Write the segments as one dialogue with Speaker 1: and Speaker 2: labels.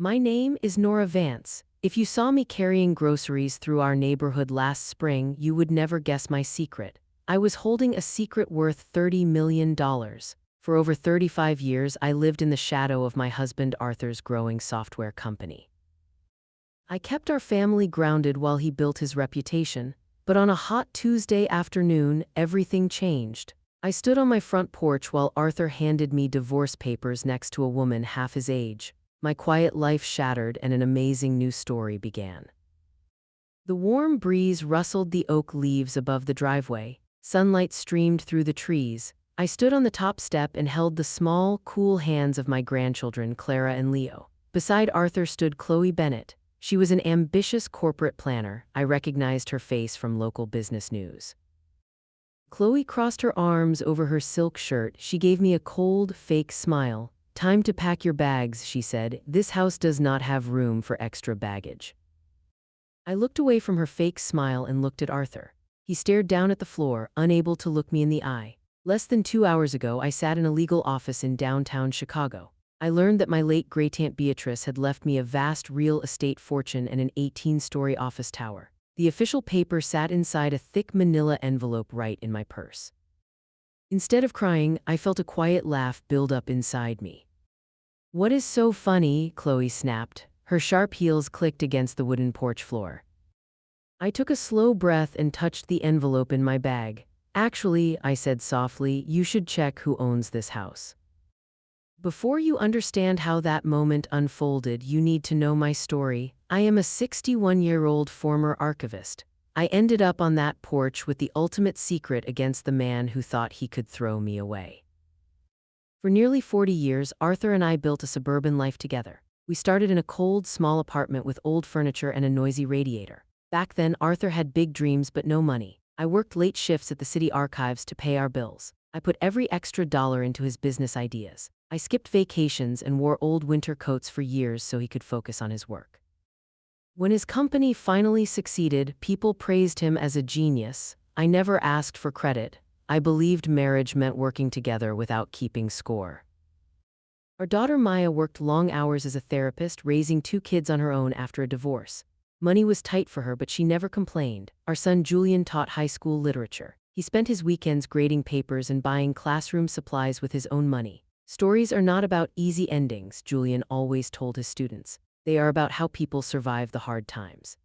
Speaker 1: My name is Nora Vance. If you saw me carrying groceries through our neighborhood last spring, you would never guess my secret. I was holding a secret worth $30 million. For over 35 years, I lived in the shadow of my husband Arthur's growing software company. I kept our family grounded while he built his reputation, but on a hot Tuesday afternoon, everything changed. I stood on my front porch while Arthur handed me divorce papers next to a woman half his age. My quiet life shattered and an amazing new story began. The warm breeze rustled the oak leaves above the driveway. Sunlight streamed through the trees. I stood on the top step and held the small, cool hands of my grandchildren, Clara and Leo. Beside Arthur stood Chloe Bennett. She was an ambitious corporate planner. I recognized her face from local business news. Chloe crossed her arms over her silk shirt. She gave me a cold, fake smile. "Time to pack your bags," she said. "This house does not have room for extra baggage." I looked away from her fake smile and looked at Arthur. He stared down at the floor, unable to look me in the eye. Less than 2 hours ago, I sat in a legal office in downtown Chicago. I learned that my late great-aunt Beatrice had left me a vast real estate fortune and an 18-story office tower. The official paper sat inside a thick manila envelope right in my purse. Instead of crying, I felt a quiet laugh build up inside me. "What is so funny?" Chloe snapped. Her sharp heels clicked against the wooden porch floor. I took a slow breath and touched the envelope in my bag. "Actually," I said softly, "you should check who owns this house." Before you understand how that moment unfolded, you need to know my story. I am a 61-year-old former archivist. I ended up on that porch with the ultimate secret against the man who thought he could throw me away. For nearly 40 years, Arthur and I built a suburban life together. We started in a cold, small apartment with old furniture and a noisy radiator. Back then, Arthur had big dreams but no money. I worked late shifts at the city archives to pay our bills. I put every extra dollar into his business ideas. I skipped vacations and wore old winter coats for years so he could focus on his work. When his company finally succeeded, people praised him as a genius. I never asked for credit. I believed marriage meant working together without keeping score. Our daughter Maya worked long hours as a therapist, raising 2 kids on her own after a divorce. Money was tight for her, but she never complained. Our son Julian taught high school literature. He spent his weekends grading papers and buying classroom supplies with his own money. "Stories are not about easy endings," Julian always told his students. "They are about how people survive the hard times."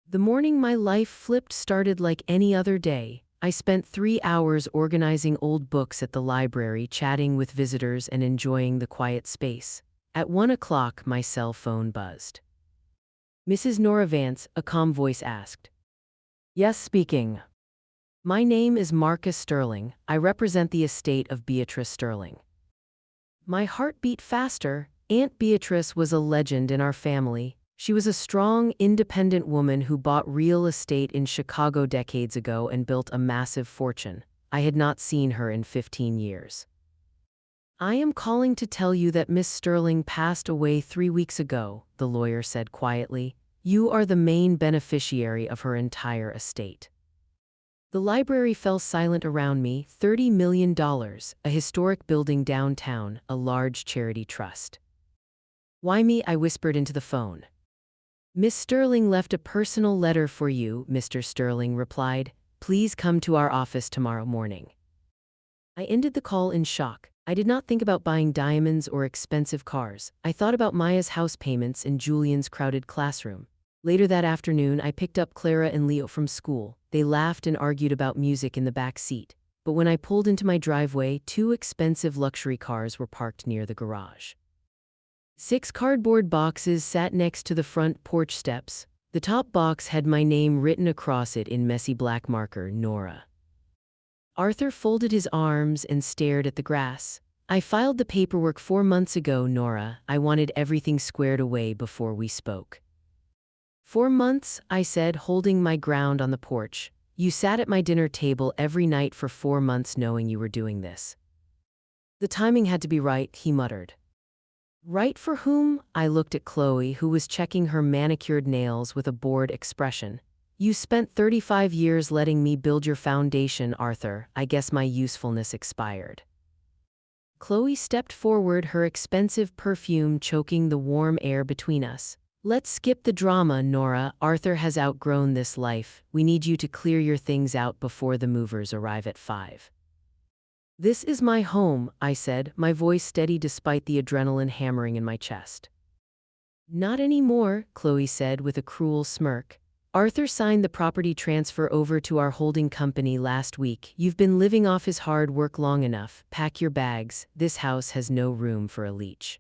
Speaker 1: The morning my life flipped started like any other day. I spent 3 hours organizing old books at the library, chatting with visitors and enjoying the quiet space. At 1 o'clock, my cell phone buzzed. "Mrs. Nora Vance," a calm voice asked. "Yes, speaking." "My name is Marcus Sterling. I represent the estate of Beatrice Sterling." My heart beat faster. Aunt Beatrice was a legend in our family. She was a strong, independent woman who bought real estate in Chicago decades ago and built a massive fortune. I had not seen her in 15 years. "I am calling to tell you that Miss Sterling passed away 3 weeks ago," the lawyer said quietly. "You are the main beneficiary of her entire estate." The library fell silent around me. $30 million, a historic building downtown, a large charity trust. "Why me?" I whispered into the phone. "Miss Sterling left a personal letter for you," Mr. Sterling replied. "Please come to our office tomorrow morning." I ended the call in shock. I did not think about buying diamonds or expensive cars. I thought about Maya's house payments and Julian's crowded classroom. Later that afternoon, I picked up Clara and Leo from school. They laughed and argued about music in the back seat. But when I pulled into my driveway, 2 expensive luxury cars were parked near the garage. 6 cardboard boxes sat next to the front porch steps. The top box had my name written across it in messy black marker, Nora. Arthur folded his arms and stared at the grass. "I filed the paperwork 4 months ago, Nora. I wanted everything squared away before we spoke." "4 months," I said, holding my ground on the porch. "You sat at my dinner table every night for 4 months knowing you were doing this." "The timing had to be right," he muttered. "Right for whom?" I looked at Chloe, who was checking her manicured nails with a bored expression. "You spent 35 years letting me build your foundation, Arthur. I guess my usefulness expired." Chloe stepped forward, her expensive perfume choking the warm air between us. Let's skip the drama, Nora. Arthur has outgrown this life. We need you to clear your things out before the movers arrive at 5. This is my home, I said, my voice steady despite the adrenaline hammering in my chest. Not anymore, Chloe said with a cruel smirk. Arthur signed the property transfer over to our holding company last week. You've been living off his hard work long enough. Pack your bags. This house has no room for a leech.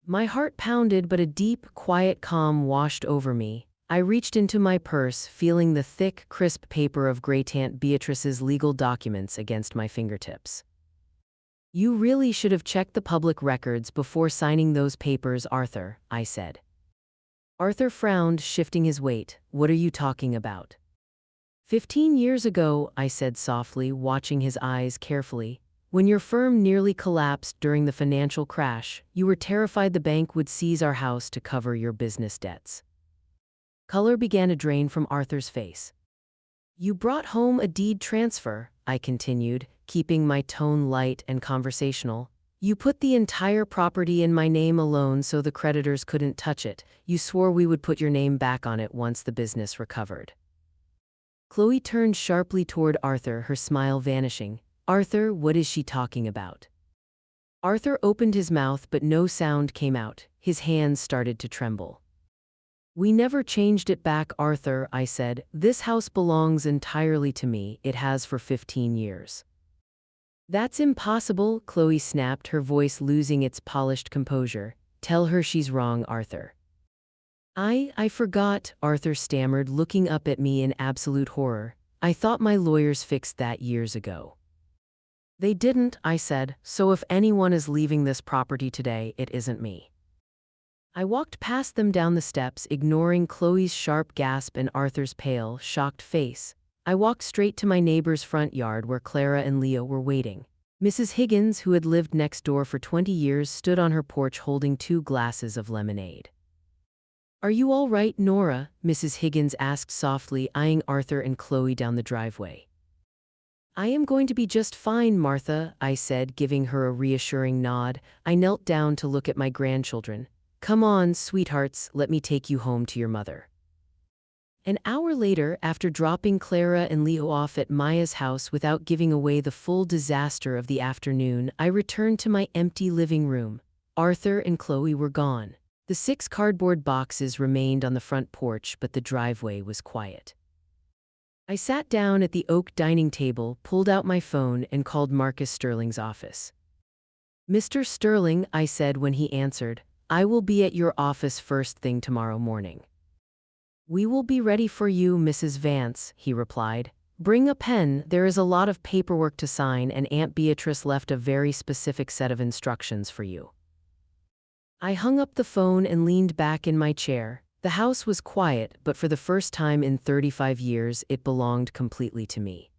Speaker 1: My heart pounded, but a deep, quiet calm washed over me. I reached into my purse, feeling the thick, crisp paper of great Aunt Beatrice's legal documents against my fingertips. You really should have checked the public records before signing those papers, Arthur, I said. Arthur frowned, shifting his weight. What are you talking about? 15 years ago, I said softly, watching his eyes carefully. When your firm nearly collapsed during the financial crash, you were terrified the bank would seize our house to cover your business debts. Color began to drain from Arthur's face. You brought home a deed transfer, I continued, keeping my tone light and conversational. You put the entire property in my name alone so the creditors couldn't touch it. You swore we would put your name back on it once the business recovered. Chloe turned sharply toward Arthur, her smile vanishing. Arthur, what is she talking about? Arthur opened his mouth, but no sound came out. His hands started to tremble. We never changed it back, Arthur, I said. This house belongs entirely to me. It has for 15 years. That's impossible, Chloe snapped, her voice losing its polished composure. Tell her she's wrong, Arthur. I forgot, Arthur stammered, looking up at me in absolute horror. I thought my lawyers fixed that years ago. They didn't, I said, so if anyone is leaving this property today, it isn't me. I walked past them down the steps, ignoring Chloe's sharp gasp and Arthur's pale, shocked face. I walked straight to my neighbor's front yard where Clara and Leo were waiting. Mrs. Higgins, who had lived next door for 20 years, stood on her porch holding 2 glasses of lemonade. Are you all right, Nora? Mrs. Higgins asked softly, eyeing Arthur and Chloe down the driveway. I am going to be just fine, Martha, I said, giving her a reassuring nod. I knelt down to look at my grandchildren. Come on, sweethearts, let me take you home to your mother. An hour later, after dropping Clara and Leo off at Maya's house without giving away the full disaster of the afternoon, I returned to my empty living room. Arthur and Chloe were gone. The 6 cardboard boxes remained on the front porch, but the driveway was quiet. I sat down at the oak dining table, pulled out my phone, and called Marcus Sterling's office. Mr. Sterling, I said when he answered, I will be at your office first thing tomorrow morning. We will be ready for you, Mrs. Vance, he replied. Bring a pen, there is a lot of paperwork to sign and Aunt Beatrice left a very specific set of instructions for you. I hung up the phone and leaned back in my chair. The house was quiet, but for the first time in 35 years, it belonged completely to me.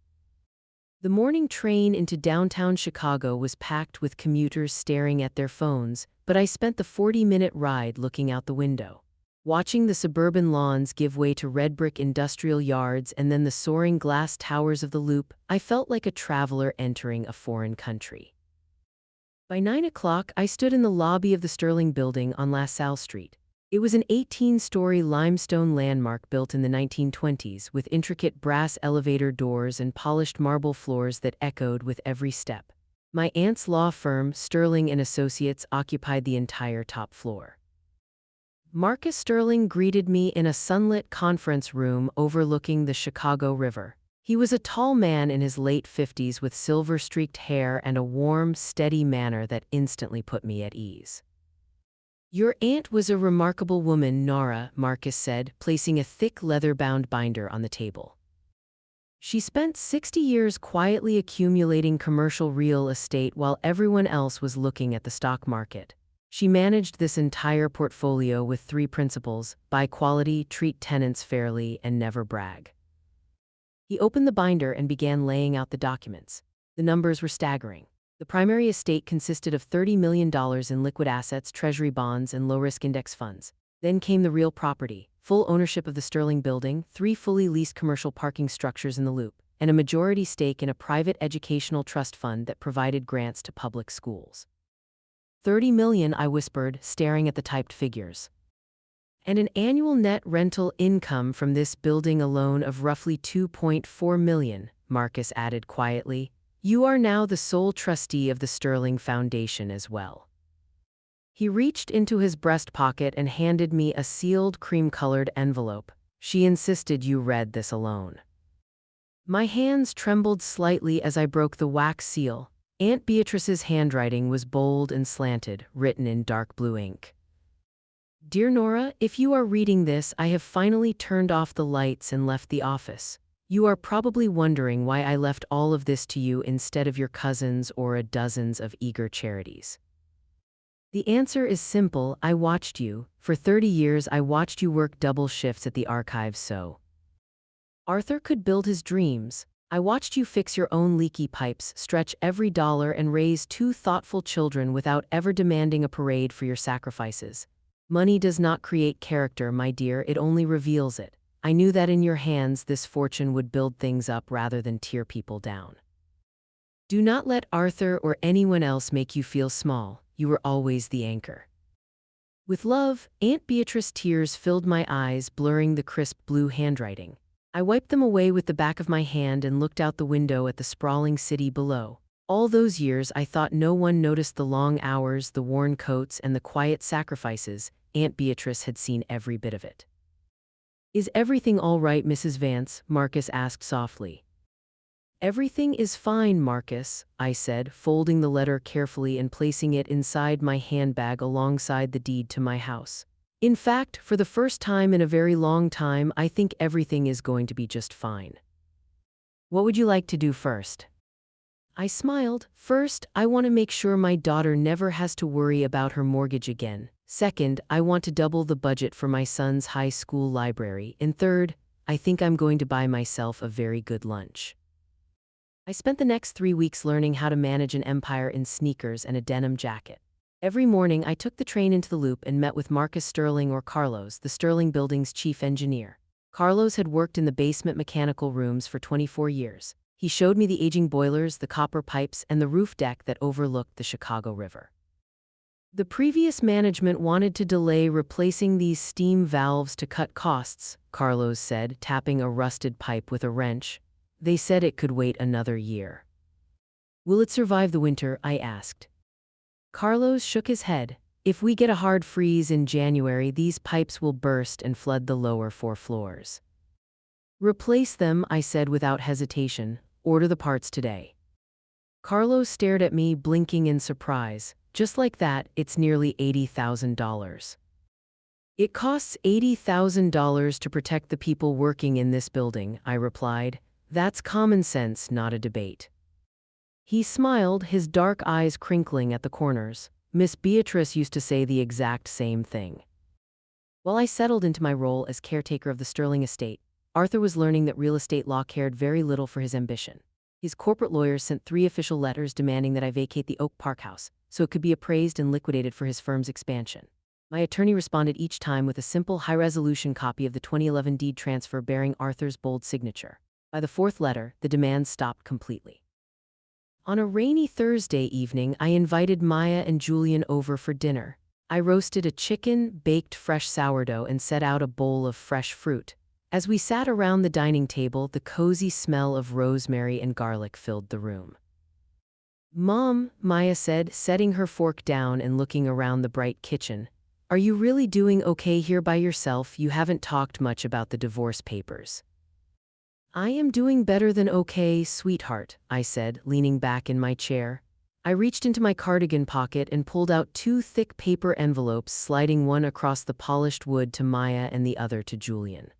Speaker 1: The morning train into downtown Chicago was packed with commuters staring at their phones, but I spent the 40-minute ride looking out the window. Watching the suburban lawns give way to red brick industrial yards and then the soaring glass towers of the Loop, I felt like a traveler entering a foreign country. By 9 o'clock, I stood in the lobby of the Sterling Building on La Salle Street. It was an 18-story limestone landmark built in the 1920s with intricate brass elevator doors and polished marble floors that echoed with every step. My aunt's law firm, Sterling & Associates, occupied the entire top floor. Marcus Sterling greeted me in a sunlit conference room overlooking the Chicago River. He was a tall man in his late 50s with silver-streaked hair and a warm, steady manner that instantly put me at ease. Your aunt was a remarkable woman, Nora, Marcus said, placing a thick leather-bound binder on the table. She spent 60 years quietly accumulating commercial real estate while everyone else was looking at the stock market. She managed this entire portfolio with 3 principles: buy quality, treat tenants fairly, and never brag. He opened the binder and began laying out the documents. The numbers were staggering. The primary estate consisted of $30 million in liquid assets, treasury bonds, and low-risk index funds. Then came the real property, full ownership of the Sterling Building, 3 fully leased commercial parking structures in the Loop, and a majority stake in a private educational trust fund that provided grants to public schools. 30 million, I whispered, staring at the typed figures. And an annual net rental income from this building alone of roughly 2.4 million, Marcus added quietly. You are now the sole trustee of the Sterling Foundation as well. He reached into his breast pocket and handed me a sealed cream-colored envelope. She insisted you read this alone. My hands trembled slightly as I broke the wax seal. Aunt Beatrice's handwriting was bold and slanted, written in dark blue ink. Dear Nora, if you are reading this, I have finally turned off the lights and left the office. You are probably wondering why I left all of this to you instead of your cousins or dozens of eager charities. The answer is simple. I watched you. For 30 years I watched you work double shifts at the archives so Arthur could build his dreams. I watched you fix your own leaky pipes, stretch every dollar, and raise 2 thoughtful children without ever demanding a parade for your sacrifices. Money does not create character, my dear, it only reveals it. I knew that in your hands this fortune would build things up rather than tear people down. Do not let Arthur or anyone else make you feel small. You were always the anchor. With love, Aunt Beatrice's tears filled my eyes, blurring the crisp blue handwriting. I wiped them away with the back of my hand and looked out the window at the sprawling city below. All those years I thought no one noticed the long hours, the worn coats, and the quiet sacrifices. Aunt Beatrice had seen every bit of it. Is everything all right, Mrs. Vance? Marcus asked softly. Everything is fine, Marcus, I said, folding the letter carefully and placing it inside my handbag alongside the deed to my house. In fact, for the first time in a very long time, I think everything is going to be just fine. What would you like to do first? I smiled. First, I want to make sure my daughter never has to worry about her mortgage again. Second, I want to double the budget for my son's high school library. And third, I think I'm going to buy myself a very good lunch. I spent the next 3 weeks learning how to manage an empire in sneakers and a denim jacket. Every morning, I took the train into the Loop and met with Marcus Sterling, or Carlos, the Sterling building's chief engineer. Carlos had worked in the basement mechanical rooms for 24 years. He showed me the aging boilers, the copper pipes, and the roof deck that overlooked the Chicago River. The previous management wanted to delay replacing these steam valves to cut costs, Carlos said, tapping a rusted pipe with a wrench. They said it could wait another year. Will it survive the winter? I asked. Carlos shook his head. If we get a hard freeze in January, these pipes will burst and flood the lower 4 floors. Replace them, I said without hesitation. Order the parts today. Carlos stared at me, blinking in surprise. Just like that, it's nearly $80,000. It costs $80,000 to protect the people working in this building, I replied. That's common sense, not a debate. He smiled, his dark eyes crinkling at the corners. Miss Beatrice used to say the exact same thing. While I settled into my role as caretaker of the Sterling estate, Arthur was learning that real estate law cared very little for his ambition. His corporate lawyers sent 3 official letters demanding that I vacate the Oak Park house, so it could be appraised and liquidated for his firm's expansion. My attorney responded each time with a simple, high-resolution copy of the 2011 deed transfer bearing Arthur's bold signature. By the 4th letter, the demands stopped completely. On a rainy Thursday evening, I invited Maya and Julian over for dinner. I roasted a chicken, baked fresh sourdough, and set out a bowl of fresh fruit. As we sat around the dining table, the cozy smell of rosemary and garlic filled the room. Mom, Maya said, setting her fork down and looking around the bright kitchen. Are you really doing okay here by yourself? You haven't talked much about the divorce papers. I am doing better than okay, sweetheart, I said, leaning back in my chair. I reached into my cardigan pocket and pulled out 2 thick paper envelopes, sliding one across the polished wood to Maya and the other to Julian.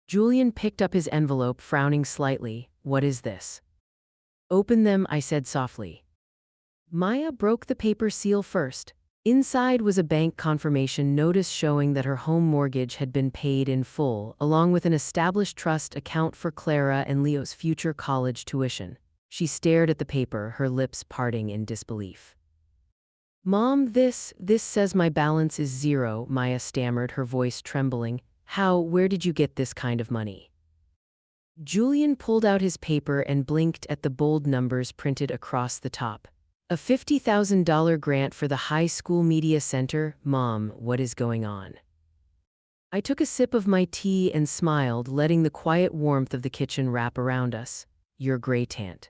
Speaker 1: Julian picked up his envelope, frowning slightly. What is this? Open them, I said softly. Maya broke the paper seal first. Inside was a bank confirmation notice showing that her home mortgage had been paid in full, along with an established trust account for Clara and Leo's future college tuition. She stared at the paper, her lips parting in disbelief. Mom, this says my balance is 0, Maya stammered, her voice trembling. Where did you get this kind of money? Julian pulled out his paper and blinked at the bold numbers printed across the top. A $50,000 grant for the high school media center. Mom, what is going on? I took a sip of my tea and smiled, letting the quiet warmth of the kitchen wrap around us. Your great aunt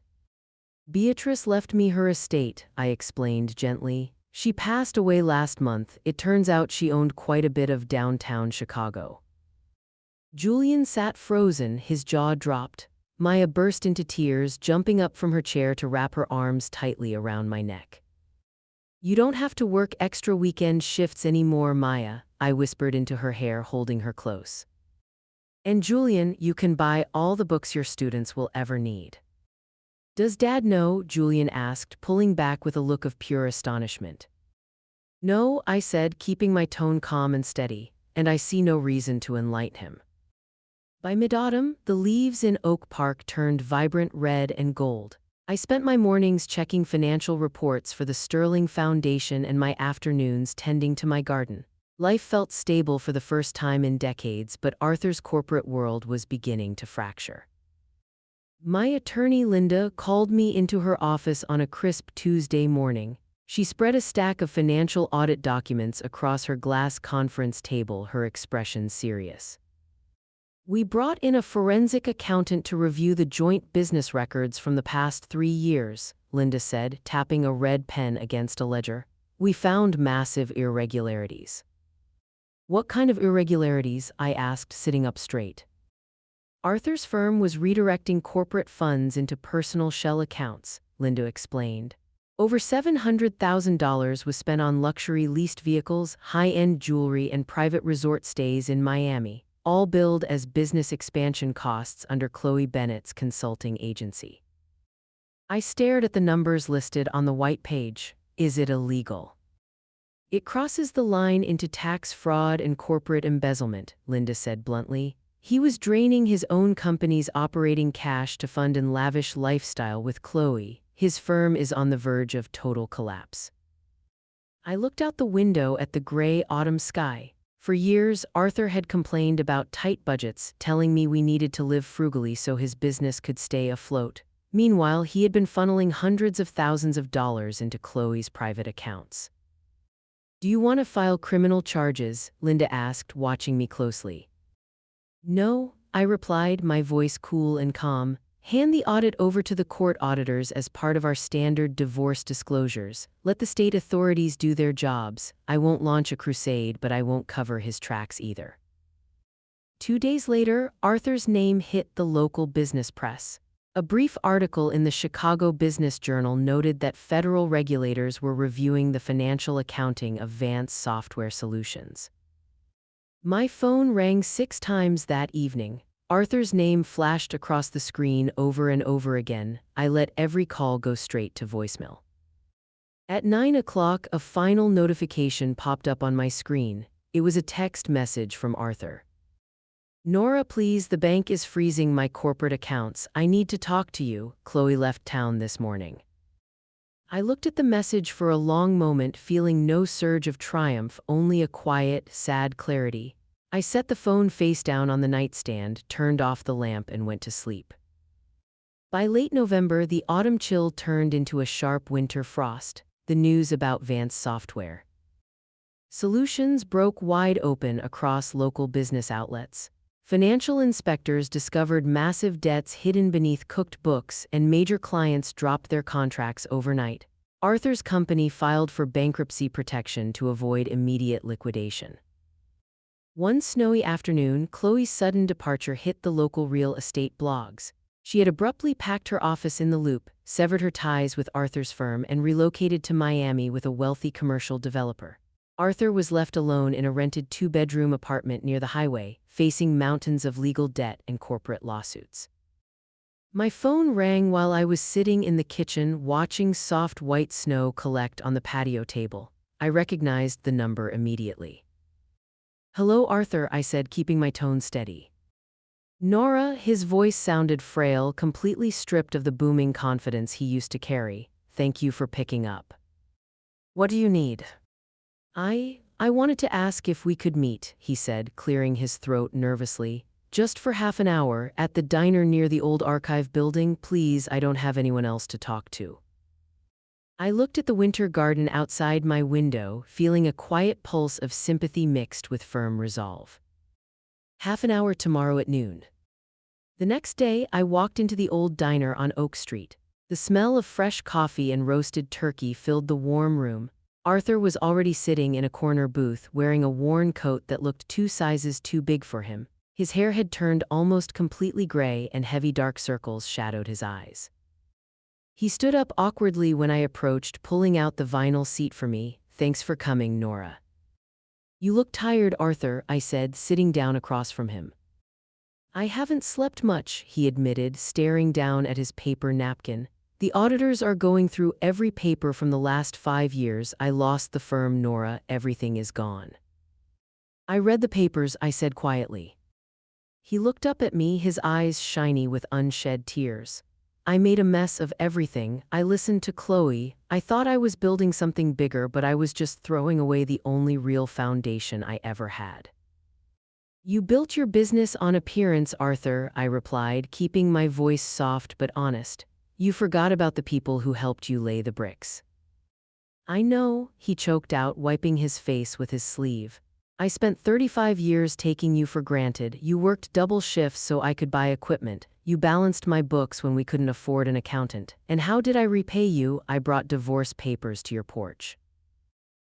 Speaker 1: Beatrice left me her estate, I explained gently. She passed away last month. It turns out she owned quite a bit of downtown Chicago. Julian sat frozen, his jaw dropped. Maya burst into tears, jumping up from her chair to wrap her arms tightly around my neck. You don't have to work extra weekend shifts anymore, Maya, I whispered into her hair, holding her close. And Julian, you can buy all the books your students will ever need. Does Dad know? Julian asked, pulling back with a look of pure astonishment. No, I said, keeping my tone calm and steady, and I see no reason to enlighten him. By mid-autumn, the leaves in Oak Park turned vibrant red and gold. I spent my mornings checking financial reports for the Sterling Foundation and my afternoons tending to my garden. Life felt stable for the first time in decades, but Arthur's corporate world was beginning to fracture. My attorney Linda called me into her office on a crisp Tuesday morning. She spread a stack of financial audit documents across her glass conference table, her expression serious. We brought in a forensic accountant to review the joint business records from the past 3 years, Linda said, tapping a red pen against a ledger. We found massive irregularities. What kind of irregularities? I asked, sitting up straight. Arthur's firm was redirecting corporate funds into personal shell accounts, Linda explained. Over $700,000 was spent on luxury leased vehicles, high-end jewelry, and private resort stays in Miami, all billed as business expansion costs under Chloe Bennett's consulting agency. I stared at the numbers listed on the white page. Is it illegal? It crosses the line into tax fraud and corporate embezzlement, Linda said bluntly. He was draining his own company's operating cash to fund a lavish lifestyle with Chloe. His firm is on the verge of total collapse. I looked out the window at the gray autumn sky. For years, Arthur had complained about tight budgets, telling me we needed to live frugally so his business could stay afloat. Meanwhile, he had been funneling hundreds of thousands of dollars into Chloe's private accounts. Do you want to file criminal charges? Linda asked, watching me closely. No, I replied, my voice cool and calm. Hand the audit over to the court auditors as part of our standard divorce disclosures. Let the state authorities do their jobs. I won't launch a crusade, but I won't cover his tracks either. 2 days later, Arthur's name hit the local business press. A brief article in the Chicago Business Journal noted that federal regulators were reviewing the financial accounting of Vance Software Solutions. My phone rang 6 times that evening. Arthur's name flashed across the screen over and over again. I let every call go straight to voicemail. At 9 o'clock, a final notification popped up on my screen. It was a text message from Arthur. Nora, please, the bank is freezing my corporate accounts. I need to talk to you. Chloe left town this morning. I looked at the message for a long moment, feeling no surge of triumph, only a quiet, sad clarity. I set the phone face down on the nightstand, turned off the lamp, and went to sleep. By late November, the autumn chill turned into a sharp winter frost. The news about Vance Software Solutions broke wide open across local business outlets. Financial inspectors discovered massive debts hidden beneath cooked books, and major clients dropped their contracts overnight. Arthur's company filed for bankruptcy protection to avoid immediate liquidation. One snowy afternoon, Chloe's sudden departure hit the local real estate blogs. She had abruptly packed her office in the Loop, severed her ties with Arthur's firm, and relocated to Miami with a wealthy commercial developer. Arthur was left alone in a rented 2-bedroom apartment near the highway, facing mountains of legal debt and corporate lawsuits. My phone rang while I was sitting in the kitchen watching soft white snow collect on the patio table. I recognized the number immediately. Hello, Arthur, I said, keeping my tone steady. Nora, his voice sounded frail, completely stripped of the booming confidence he used to carry. Thank you for picking up. What do you need? I wanted to ask if we could meet, he said, clearing his throat nervously. Just for half an hour, at the diner near the old archive building, please, I don't have anyone else to talk to. I looked at the winter garden outside my window, feeling a quiet pulse of sympathy mixed with firm resolve. Half an hour tomorrow at noon. The next day, I walked into the old diner on Oak Street. The smell of fresh coffee and roasted turkey filled the warm room. Arthur was already sitting in a corner booth, wearing a worn coat that looked 2 sizes too big for him. His hair had turned almost completely gray and heavy dark circles shadowed his eyes. He stood up awkwardly when I approached, pulling out the vinyl seat for me. "Thanks for coming, Nora." "You look tired, Arthur," I said, sitting down across from him. "I haven't slept much," he admitted, staring down at his paper napkin. "The auditors are going through every paper from the last 5 years. I lost the firm, Nora. Everything is gone." "I read the papers," I said quietly. He looked up at me, his eyes shiny with unshed tears. "I made a mess of everything. I listened to Chloe. I thought I was building something bigger, but I was just throwing away the only real foundation I ever had." "You built your business on appearance, Arthur," I replied, keeping my voice soft but honest. "You forgot about the people who helped you lay the bricks." "I know," he choked out, wiping his face with his sleeve. "I spent 35 years taking you for granted. You worked double shifts so I could buy equipment. You balanced my books when we couldn't afford an accountant. And how did I repay you? I brought divorce papers to your porch."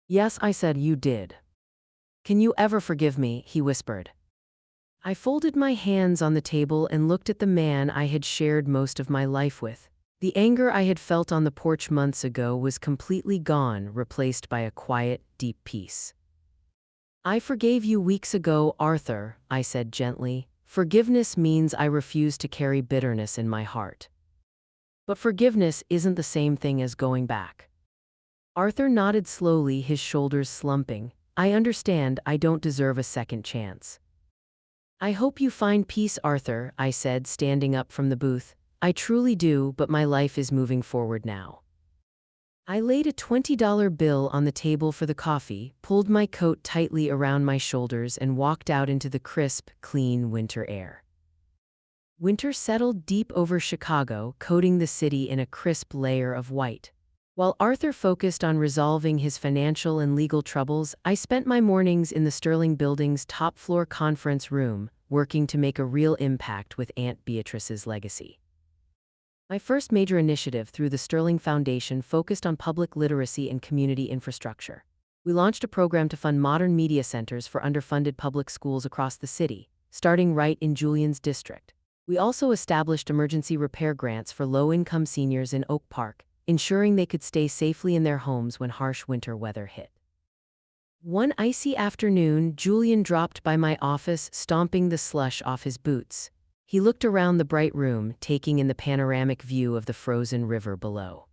Speaker 1: "Yes," I said, "you did." "Can you ever forgive me?" he whispered. I folded my hands on the table and looked at the man I had shared most of my life with. The anger I had felt on the porch months ago was completely gone, replaced by a quiet, deep peace. "I forgave you weeks ago, Arthur," I said gently. "Forgiveness means I refuse to carry bitterness in my heart. But forgiveness isn't the same thing as going back." Arthur nodded slowly, his shoulders slumping. "I understand. I don't deserve a second chance." "I hope you find peace, Arthur," I said, standing up from the booth. "I truly do, but my life is moving forward now." I laid a $20 bill on the table for the coffee, pulled my coat tightly around my shoulders, and walked out into the crisp, clean winter air. Winter settled deep over Chicago, coating the city in a crisp layer of white. While Arthur focused on resolving his financial and legal troubles, I spent my mornings in the Sterling Building's top-floor conference room, working to make a real impact with Aunt Beatrice's legacy. My first major initiative through the Sterling Foundation focused on public literacy and community infrastructure. We launched a program to fund modern media centers for underfunded public schools across the city, starting right in Julian's district. We also established emergency repair grants for low-income seniors in Oak Park, ensuring they could stay safely in their homes when harsh winter weather hit. One icy afternoon, Julian dropped by my office, stomping the slush off his boots. He looked around the bright room, taking in the panoramic view of the frozen river below.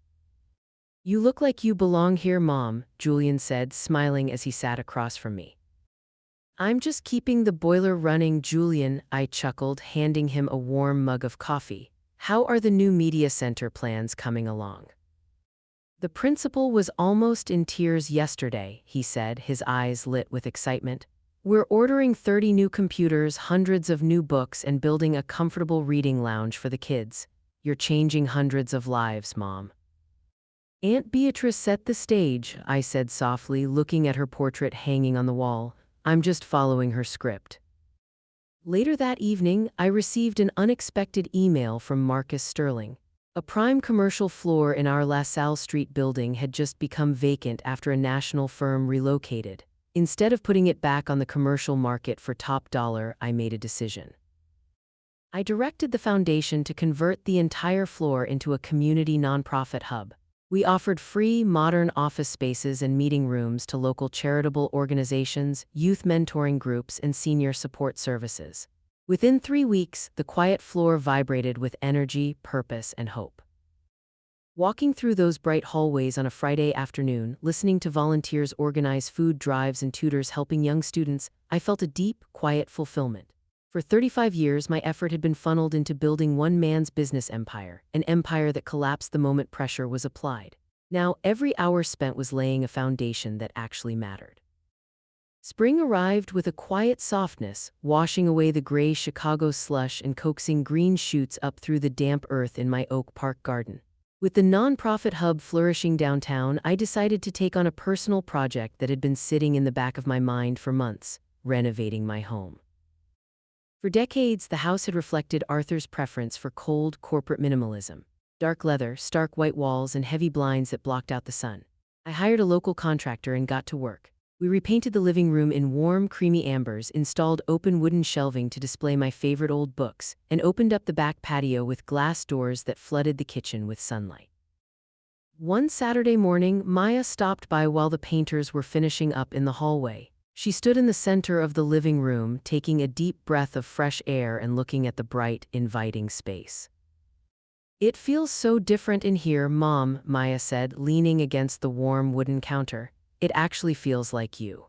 Speaker 1: "You look like you belong here, Mom," Julian said, smiling as he sat across from me. "I'm just keeping the boiler running, Julian," I chuckled, handing him a warm mug of coffee. "How are the new media center plans coming along?" "The principal was almost in tears yesterday," he said, his eyes lit with excitement. "We're ordering 30 new computers, hundreds of new books, and building a comfortable reading lounge for the kids. You're changing hundreds of lives, Mom." "Aunt Beatrice set the stage," I said softly, looking at her portrait hanging on the wall. "I'm just following her script." Later that evening, I received an unexpected email from Marcus Sterling. A prime commercial floor in our LaSalle Street building had just become vacant after a national firm relocated. Instead of putting it back on the commercial market for top dollar, I made a decision. I directed the foundation to convert the entire floor into a community nonprofit hub. We offered free, modern office spaces and meeting rooms to local charitable organizations, youth mentoring groups, and senior support services. Within 3 weeks, the quiet floor vibrated with energy, purpose, and hope. Walking through those bright hallways on a Friday afternoon, listening to volunteers organize food drives and tutors helping young students, I felt a deep, quiet fulfillment. For 35 years, my effort had been funneled into building one man's business empire, an empire that collapsed the moment pressure was applied. Now, every hour spent was laying a foundation that actually mattered. Spring arrived with a quiet softness, washing away the gray Chicago slush and coaxing green shoots up through the damp earth in my Oak Park garden. With the nonprofit hub flourishing downtown, I decided to take on a personal project that had been sitting in the back of my mind for months: renovating my home. For decades, the house had reflected Arthur's preference for cold, corporate minimalism: dark leather, stark white walls, and heavy blinds that blocked out the sun. I hired a local contractor and got to work. We repainted the living room in warm, creamy ambers, installed open wooden shelving to display my favorite old books, and opened up the back patio with glass doors that flooded the kitchen with sunlight. One Saturday morning, Maya stopped by while the painters were finishing up in the hallway. She stood in the center of the living room, taking a deep breath of fresh air and looking at the bright, inviting space. "It feels so different in here, Mom," Maya said, leaning against the warm wooden counter. "It actually feels like you."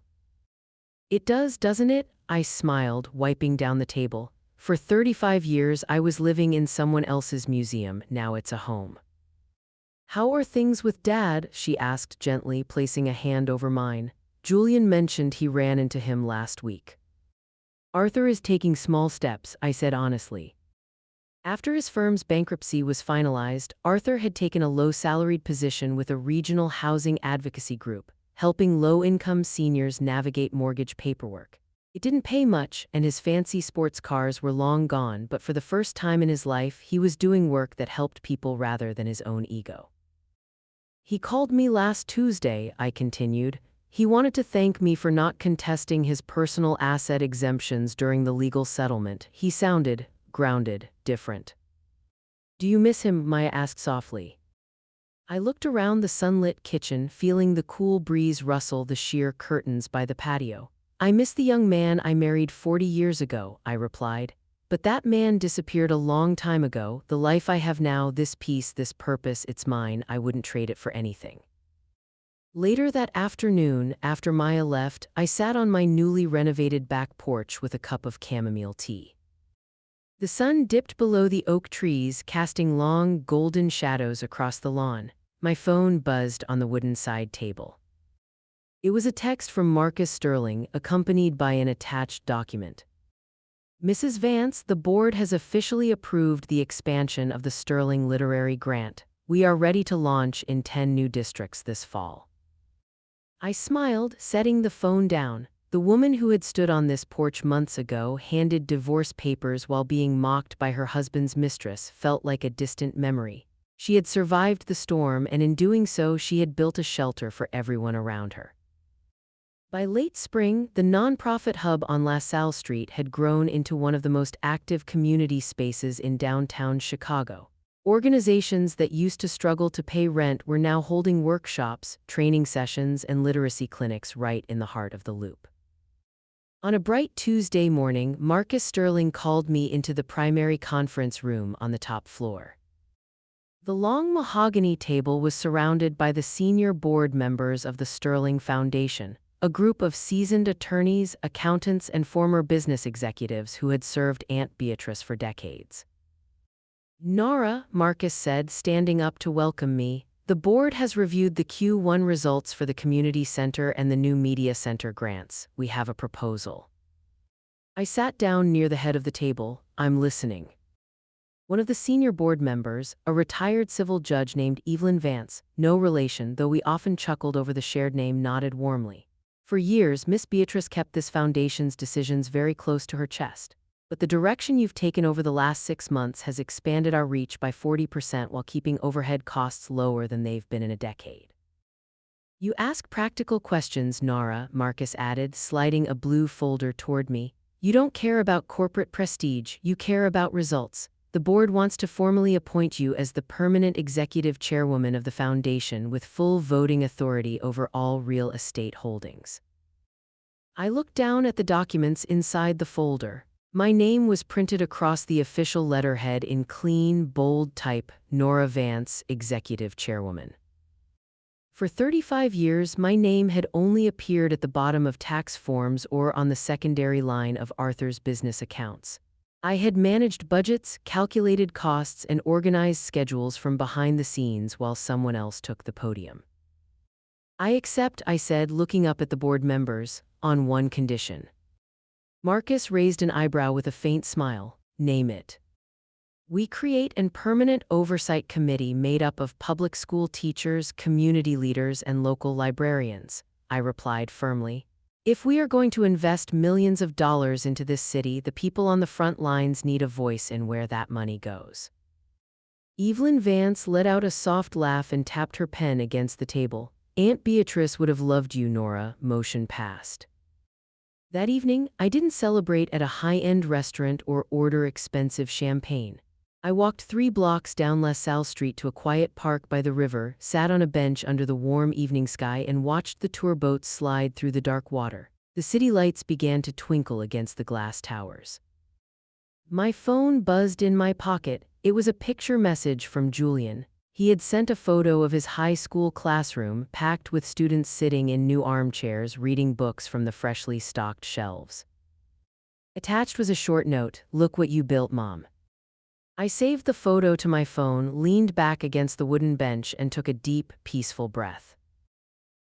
Speaker 1: "It does, doesn't it?" I smiled, wiping down the table. "For 35 years, I was living in someone else's museum. Now it's a home." "How are things with Dad?" she asked gently, placing a hand over mine. "Julian mentioned he ran into him last week." "Arthur is taking small steps," I said honestly. After his firm's bankruptcy was finalized, Arthur had taken a low-salaried position with a regional housing advocacy group, helping low-income seniors navigate mortgage paperwork. It didn't pay much, and his fancy sports cars were long gone, but for the first time in his life, he was doing work that helped people rather than his own ego. "He called me last Tuesday," I continued. "He wanted to thank me for not contesting his personal asset exemptions during the legal settlement." He sounded grounded, different. "Do you miss him?" Maya asked softly. I looked around the sunlit kitchen, feeling the cool breeze rustle the sheer curtains by the patio. "I miss the young man I married 40 years ago," I replied. "But that man disappeared a long time ago. The life I have now, this peace, this purpose, it's mine. I wouldn't trade it for anything." Later that afternoon, after Maya left, I sat on my newly renovated back porch with a cup of chamomile tea. The sun dipped below the oak trees, casting long, golden shadows across the lawn. My phone buzzed on the wooden side table. It was a text from Marcus Sterling, accompanied by an attached document. "Mrs. Vance, the board has officially approved the expansion of the Sterling Literary Grant. We are ready to launch in 10 new districts this fall." I smiled, setting the phone down. The woman who had stood on this porch months ago, handed divorce papers while being mocked by her husband's mistress, felt like a distant memory. She had survived the storm, and in doing so, she had built a shelter for everyone around her. By late spring, the nonprofit hub on LaSalle Street had grown into one of the most active community spaces in downtown Chicago. Organizations that used to struggle to pay rent were now holding workshops, training sessions, and literacy clinics right in the heart of the loop. On a bright Tuesday morning, Marcus Sterling called me into the primary conference room on the top floor. The long mahogany table was surrounded by the senior board members of the Sterling Foundation, a group of seasoned attorneys, accountants, and former business executives who had served Aunt Beatrice for decades. "Nora," Marcus said, standing up to welcome me, "the board has reviewed the Q1 results for the Community Center and the new Media Center grants. We have a proposal." I sat down near the head of the table. "I'm listening." One of the senior board members, a retired civil judge named Evelyn Vance, no relation, though we often chuckled over the shared name, nodded warmly. "For years, Miss Beatrice kept this foundation's decisions very close to her chest. But the direction you've taken over the last 6 months has expanded our reach by 40% while keeping overhead costs lower than they've been in a decade." "You ask practical questions, Nora," Marcus added, sliding a blue folder toward me. "You don't care about corporate prestige, you care about results. The board wants to formally appoint you as the permanent executive chairwoman of the foundation with full voting authority over all real estate holdings." I looked down at the documents inside the folder. My name was printed across the official letterhead in clean, bold type: Nora Vance, Executive Chairwoman. For 35 years, my name had only appeared at the bottom of tax forms or on the secondary line of Arthur's business accounts. I had managed budgets, calculated costs, and organized schedules from behind the scenes while someone else took the podium. I accept, I said, looking up at the board members, on one condition. Marcus raised an eyebrow with a faint smile. Name it. We create a permanent oversight committee made up of public school teachers, community leaders, and local librarians, I replied firmly. If we are going to invest millions of dollars into this city, the people on the front lines need a voice in where that money goes. Evelyn Vance let out a soft laugh and tapped her pen against the table. Aunt Beatrice would have loved you, Nora, motion passed. That evening, I didn't celebrate at a high-end restaurant or order expensive champagne. I walked 3 blocks down La Salle Street to a quiet park by the river, sat on a bench under the warm evening sky and watched the tour boats slide through the dark water. The city lights began to twinkle against the glass towers. My phone buzzed in my pocket. It was a picture message from Julian. He had sent a photo of his high school classroom, packed with students sitting in new armchairs reading books from the freshly stocked shelves. Attached was a short note, "Look what you built, Mom." I saved the photo to my phone, leaned back against the wooden bench, and took a deep, peaceful breath.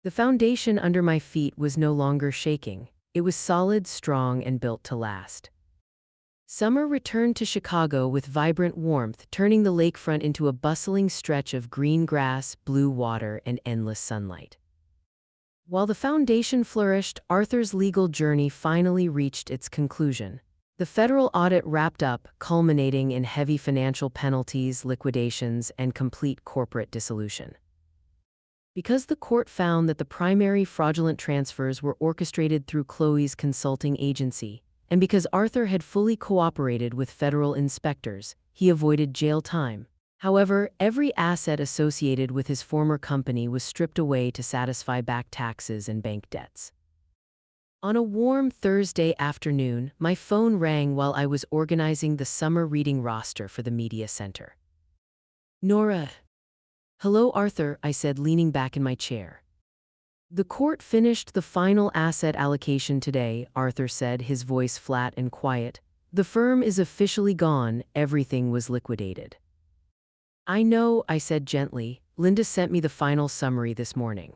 Speaker 1: The foundation under my feet was no longer shaking. It was solid, strong, and built to last. Summer returned to Chicago with vibrant warmth, turning the lakefront into a bustling stretch of green grass, blue water, and endless sunlight. While the foundation flourished, Arthur's legal journey finally reached its conclusion. The federal audit wrapped up, culminating in heavy financial penalties, liquidations, and complete corporate dissolution. Because the court found that the primary fraudulent transfers were orchestrated through Chloe's consulting agency, and because Arthur had fully cooperated with federal inspectors, he avoided jail time. However, every asset associated with his former company was stripped away to satisfy back taxes and bank debts. On a warm Thursday afternoon, my phone rang while I was organizing the summer reading roster for the media center. Nora. Hello, Arthur, I said, leaning back in my chair. The court finished the final asset allocation today, Arthur said, his voice flat and quiet. The firm is officially gone, everything was liquidated. I know, I said gently. Linda sent me the final summary this morning.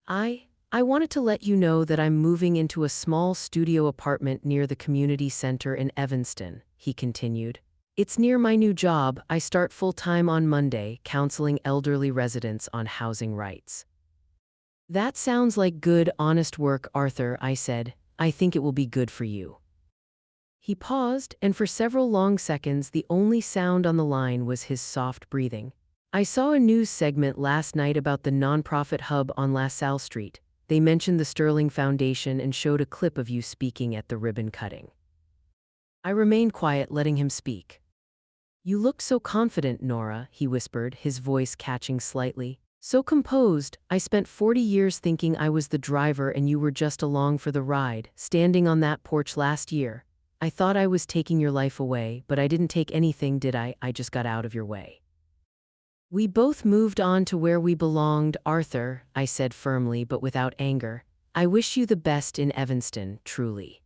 Speaker 1: I wanted to let you know that I'm moving into a small studio apartment near the community center in Evanston, he continued. It's near my new job. I start full-time on Monday, counseling elderly residents on housing rights. That sounds like good, honest work, Arthur, I said. I think it will be good for you. He paused, and for several long seconds the only sound on the line was his soft breathing. I saw a news segment last night about the nonprofit hub on La Salle Street. They mentioned the Sterling Foundation and showed a clip of you speaking at the ribbon cutting. I remained quiet, letting him speak. You look so confident, Nora, he whispered, his voice catching slightly. So composed. I spent 40 years thinking I was the driver and you were just along for the ride. Standing on that porch last year, I thought I was taking your life away, but I didn't take anything, did I? I just got out of your way. We both moved on to where we belonged, Arthur, I said firmly but without anger. I wish you the best in Evanston, truly.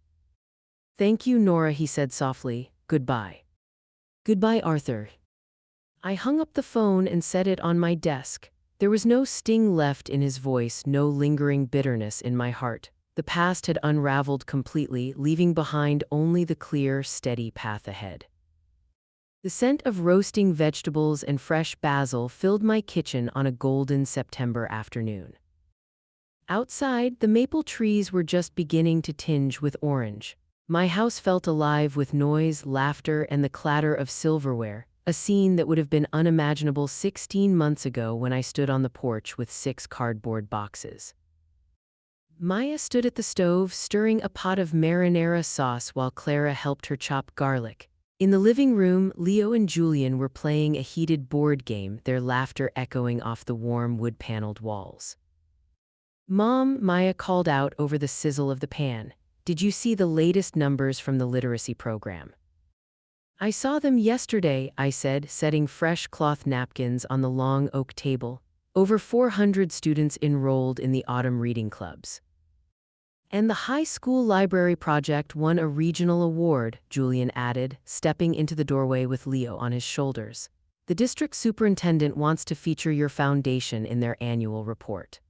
Speaker 1: Thank you, Nora, he said softly. Goodbye. Goodbye, Arthur. I hung up the phone and set it on my desk. There was no sting left in his voice, no lingering bitterness in my heart. The past had unraveled completely, leaving behind only the clear, steady path ahead. The scent of roasting vegetables and fresh basil filled my kitchen on a golden September afternoon. Outside, the maple trees were just beginning to tinge with orange. My house felt alive with noise, laughter, and the clatter of silverware, a scene that would have been unimaginable 16 months ago when I stood on the porch with 6 cardboard boxes. Maya stood at the stove stirring a pot of marinara sauce while Clara helped her chop garlic. In the living room, Leo and Julian were playing a heated board game, their laughter echoing off the warm wood-paneled walls. Mom, Maya called out over the sizzle of the pan. Did you see the latest numbers from the literacy program? I saw them yesterday, I said, setting fresh cloth napkins on the long oak table. Over 400 students enrolled in the autumn reading clubs. And the high school library project won a regional award, Julian added, stepping into the doorway with Leo on his shoulders. The district superintendent wants to feature your foundation in their annual report.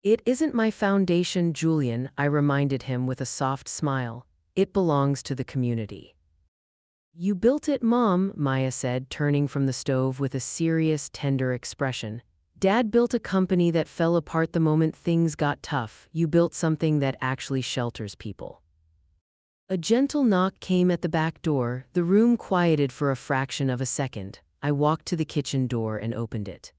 Speaker 1: It isn't my foundation, Julian, I reminded him with a soft smile. It belongs to the community. You built it, Mom, Maya said, turning from the stove with a serious, tender expression. Dad built a company that fell apart the moment things got tough. You built something that actually shelters people. A gentle knock came at the back door. The room quieted for a fraction of a second. I walked to the kitchen door and opened it.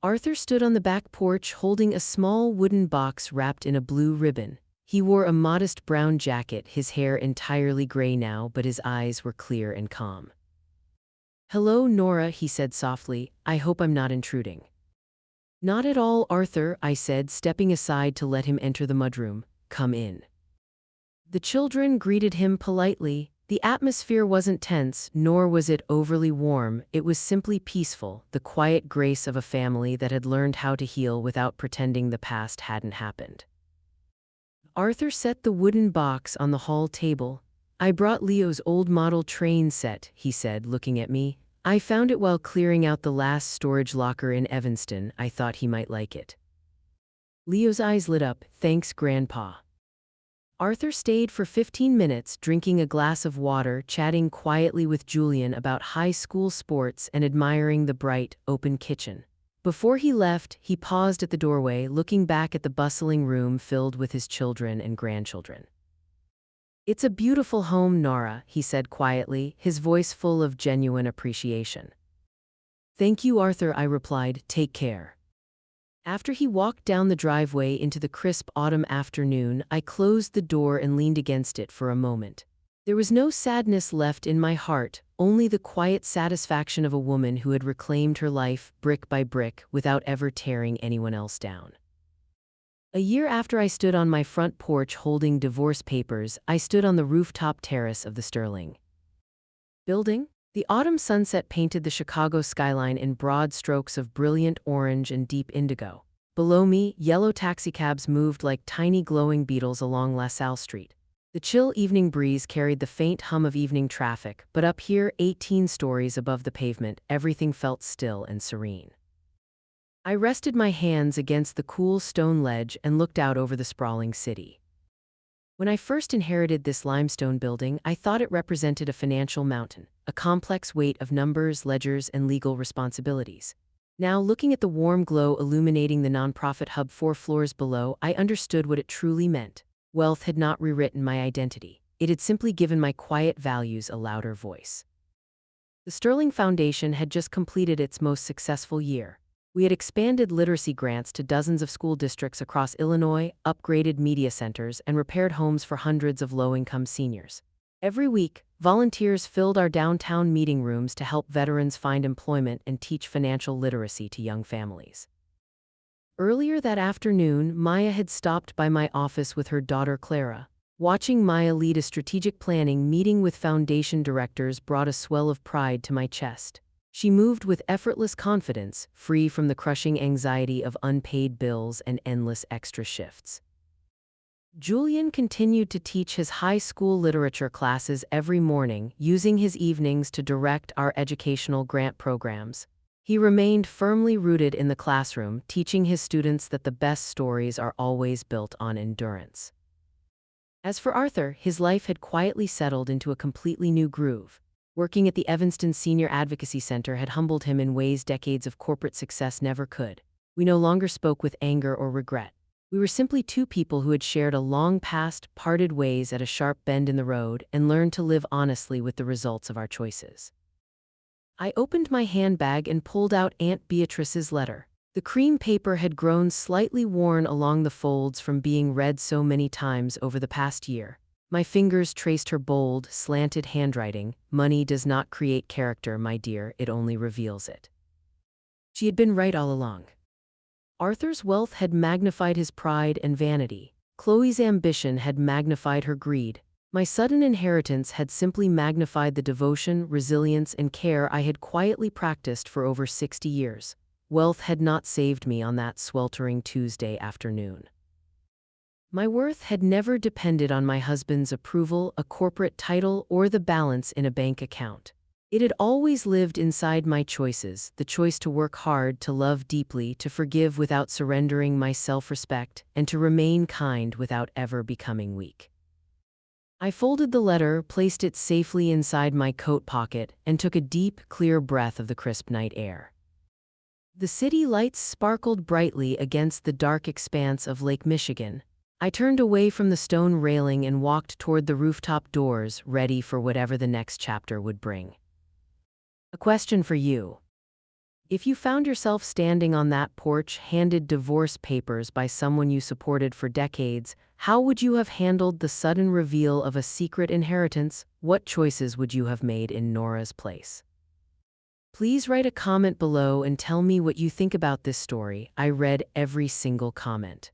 Speaker 1: Arthur stood on the back porch holding a small wooden box wrapped in a blue ribbon. He wore a modest brown jacket, his hair entirely gray now, but his eyes were clear and calm. Hello, Nora, he said softly. I hope I'm not intruding. Not at all, Arthur, I said, stepping aside to let him enter the mudroom. Come in. The children greeted him politely. The atmosphere wasn't tense, nor was it overly warm. It was simply peaceful, the quiet grace of a family that had learned how to heal without pretending the past hadn't happened. Arthur set the wooden box on the hall table. I brought Leo's old model train set, he said, looking at me. I found it while clearing out the last storage locker in Evanston. I thought he might like it. Leo's eyes lit up. Thanks, Grandpa. Arthur stayed for 15 minutes, drinking a glass of water, chatting quietly with Julian about high school sports and admiring the bright, open kitchen. Before he left, he paused at the doorway, looking back at the bustling room filled with his children and grandchildren. It's a beautiful home, Nora, he said quietly, his voice full of genuine appreciation. Thank you, Arthur, I replied. Take care. After he walked down the driveway into the crisp autumn afternoon, I closed the door and leaned against it for a moment. There was no sadness left in my heart, only the quiet satisfaction of a woman who had reclaimed her life, brick by brick, without ever tearing anyone else down. A year after I stood on my front porch holding divorce papers, I stood on the rooftop terrace of the Sterling building. The autumn sunset painted the Chicago skyline in broad strokes of brilliant orange and deep indigo. Below me, yellow taxicabs moved like tiny glowing beetles along LaSalle Street. The chill evening breeze carried the faint hum of evening traffic, but up here, 18 stories above the pavement, everything felt still and serene. I rested my hands against the cool stone ledge and looked out over the sprawling city. When I first inherited this limestone building, I thought it represented a financial mountain, a complex weight of numbers, ledgers, and legal responsibilities. Now, looking at the warm glow illuminating the nonprofit hub 4 floors below, I understood what it truly meant. Wealth had not rewritten my identity. It had simply given my quiet values a louder voice. The Sterling Foundation had just completed its most successful year. We had expanded literacy grants to dozens of school districts across Illinois, upgraded media centers, and repaired homes for hundreds of low-income seniors. Every week, volunteers filled our downtown meeting rooms to help veterans find employment and teach financial literacy to young families. Earlier that afternoon, Maya had stopped by my office with her daughter Clara. Watching Maya lead a strategic planning meeting with foundation directors brought a swell of pride to my chest. She moved with effortless confidence, free from the crushing anxiety of unpaid bills and endless extra shifts. Julian continued to teach his high school literature classes every morning, using his evenings to direct our educational grant programs. He remained firmly rooted in the classroom, teaching his students that the best stories are always built on endurance. As for Arthur, his life had quietly settled into a completely new groove. Working at the Evanston Senior Advocacy Center had humbled him in ways decades of corporate success never could. We no longer spoke with anger or regret. We were simply two people who had shared a long past, parted ways at a sharp bend in the road, and learned to live honestly with the results of our choices. I opened my handbag and pulled out Aunt Beatrice's letter. The cream paper had grown slightly worn along the folds from being read so many times over the past year. My fingers traced her bold, slanted handwriting. Money does not create character, my dear, it only reveals it. She had been right all along. Arthur's wealth had magnified his pride and vanity. Chloe's ambition had magnified her greed. My sudden inheritance had simply magnified the devotion, resilience, and care I had quietly practiced for over 60 years. Wealth had not saved me on that sweltering Tuesday afternoon. My worth had never depended on my husband's approval, a corporate title, or the balance in a bank account. It had always lived inside my choices, the choice to work hard, to love deeply, to forgive without surrendering my self-respect, and to remain kind without ever becoming weak. I folded the letter, placed it safely inside my coat pocket, and took a deep, clear breath of the crisp night air. The city lights sparkled brightly against the dark expanse of Lake Michigan. I turned away from the stone railing and walked toward the rooftop doors, ready for whatever the next chapter would bring. A question for you. If you found yourself standing on that porch, handed divorce papers by someone you supported for decades, how would you have handled the sudden reveal of a secret inheritance? What choices would you have made in Nora's place? Please write a comment below and tell me what you think about this story. I read every single comment.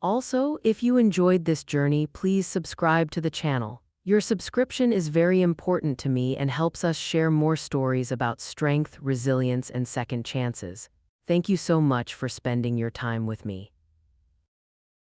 Speaker 1: Also, if you enjoyed this journey, please subscribe to the channel. Your subscription is very important to me and helps us share more stories about strength, resilience, and second chances. Thank you so much for spending your time with me.